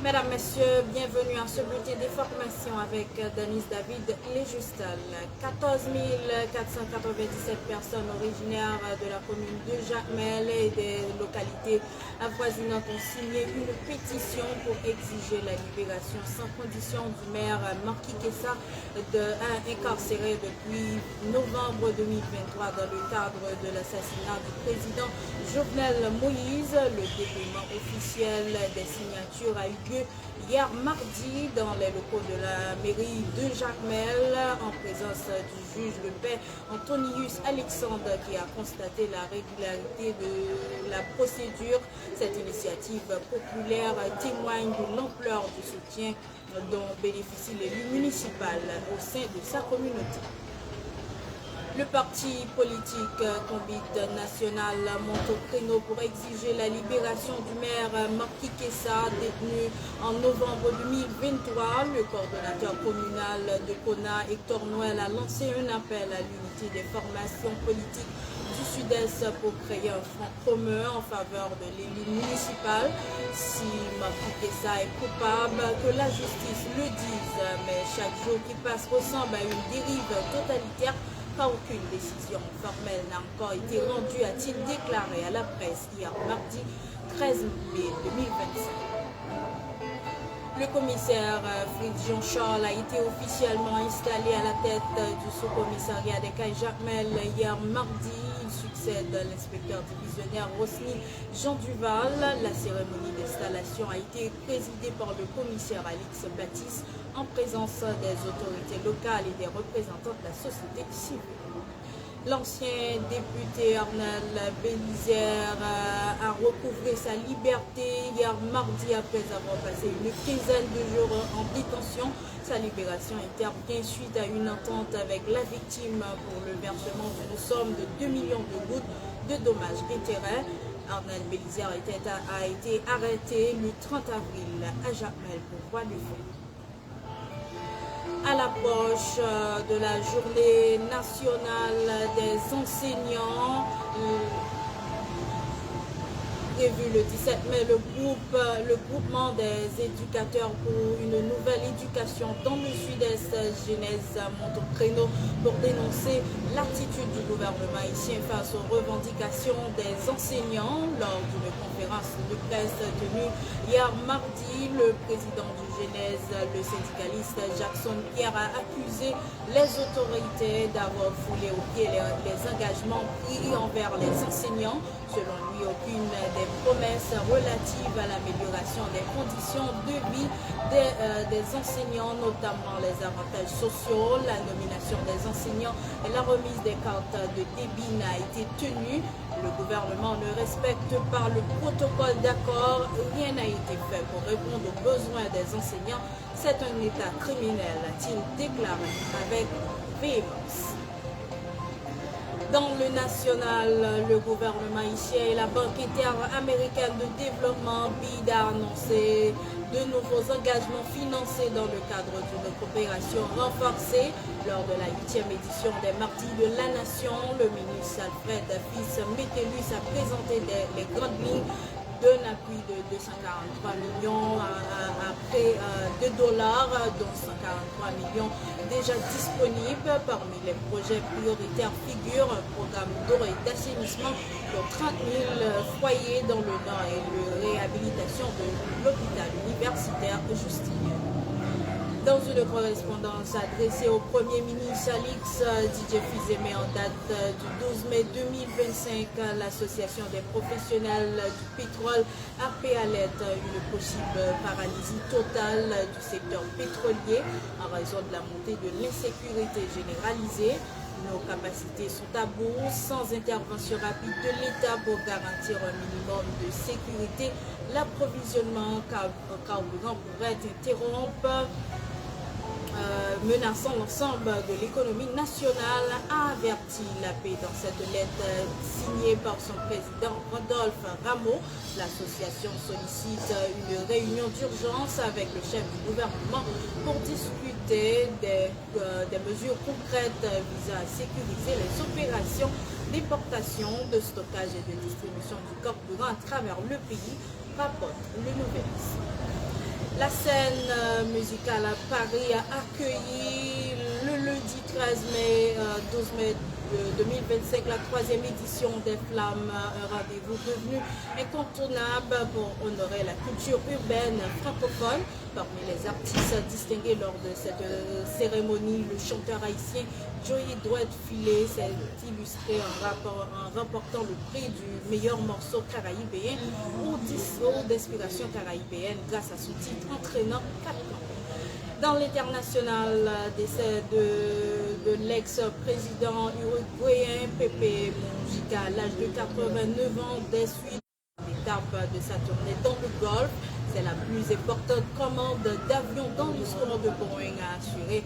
Mesdames, Messieurs, bienvenue à ce bulletin d'information avec Denise David Léjustal. 14 497 personnes originaires de la commune de Jacmel et des localités avoisinantes ont signé une pétition pour exiger la libération sans condition du maire Marquis Kessa, incarcéré depuis novembre 2023 dans le cadre de l'assassinat du président Jovenel Moïse. Le déploiement officiel des signatures a eu lieu hier mardi dans les locaux de la mairie de Jacmel en présence du juge de paix Antonius Alexandre qui a constaté la régularité de la procédure. Cette initiative populaire témoigne de l'ampleur du soutien dont bénéficie l'élu municipal au sein de sa communauté. Le parti politique Convite National monte au créneau pour exiger la libération du maire Marquis Kessa, détenu en novembre 2023. Le coordonnateur communal de Kona, Hector Noël, a lancé un appel à l'unité des formations politiques du Sud-Est pour créer un front commun en faveur de l'élu municipal. Si Marquis Kessa est coupable, que la justice le dise, mais chaque jour qui passe ressemble à une dérive totalitaire. Aucune décision formelle n'a encore été rendue, a-t-il déclaré à la presse hier mardi 13 mai 2025. Le commissaire Fritz Jean-Charles a été officiellement installé à la tête du sous-commissariat des Cayes Jacmel hier mardi. Il succède l'inspecteur divisionnaire Rosny Jean Duval. La cérémonie d'installation a été présidée par le commissaire Alix Baptiste en présence des autorités locales et des représentants de la société civile. L'ancien député Arnel Bélisère a recouvré sa liberté hier mardi après avoir passé une quinzaine de jours en détention. Sa libération intervient suite à une entente avec la victime pour le versement d'une somme de 2 millions de gouttes de dommages-intérêts. Arnel Bélisère a été arrêté le 30 avril à Jacmel pour voie de fait. À l'approche de la journée nationale des enseignants, prévu le 17 mai, le groupement des éducateurs pour une nouvelle éducation dans le Sud-Est, Genèse, monte au créneau pour dénoncer l'attitude du gouvernement haïtien face aux revendications des enseignants. Lors d'une conférence de presse tenue hier mardi, le président du Genèse, le syndicaliste Jackson Pierre, a accusé les autorités d'avoir foulé aux pieds les engagements pris envers les enseignants. Selon lui, aucune des promesses relatives à l'amélioration des conditions de vie des enseignants, notamment les avantages sociaux, la nomination des enseignants et la remise des cartes de débit n'a été tenue. Le gouvernement ne respecte pas le protocole d'accord. Rien n'a été fait pour répondre aux besoins des enseignants. C'est un état criminel, a-t-il déclaré avec véhémence. Dans le national, le gouvernement haïtien et la Banque interaméricaine de développement BID a annoncé de nouveaux engagements financiers dans le cadre d'une coopération renforcée. Lors de la 8e édition des Mardis de la Nation, le ministre Alfred Fils Métellus a présenté les grandes lignes d'un appui de 243 millions à près de dollars, dont 143 millions déjà disponibles. Parmi les projets prioritaires figurent un programme d'eau et d'assainissement pour 30 000 foyers dans le Nord et la réhabilitation de l'hôpital universitaire Justinien. Dans une correspondance adressée au Premier ministre Alix Didier Fils-Aimé en date du 12 mai 2025, l'association des professionnels du pétrole appelle à l'aide une possible paralysie totale du secteur pétrolier en raison de la montée de l'insécurité généralisée. Nos capacités sont à bout. Sans intervention rapide de l'État pour garantir un minimum de sécurité, l'approvisionnement en carburant pourrait interrompre, menaçant l'ensemble de l'économie nationale, a averti la paix dans cette lettre signée par son président Rodolphe Rameau. L'association sollicite une réunion d'urgence avec le chef du gouvernement pour discuter des mesures concrètes visant à sécuriser les opérations d'importation, de stockage et de distribution du carburant à travers le pays, rapporte le Nouvel. La scène musicale à Paris a accueilli le lundi 13 mai, 12 mai 2025 la 3e édition des Flammes, un rendez-vous devenu incontournable pour honorer la culture urbaine francophone. Parmi les artistes distingués lors de cette cérémonie, le chanteur haïtien Joey Douette Filé s'est illustré en remportant le prix du meilleur morceau caraïbéen ou d'inspiration caraïbéenne grâce à son titre entraînant 4 ans. Dans l'international, décès de l'ex-président uruguayen Pepe Mujica à l'âge de 89 ans des suites d'étape de sa tournée dans le Golfe. C'est la plus importante commande d'avion dans l'histoire de Boeing, a assuré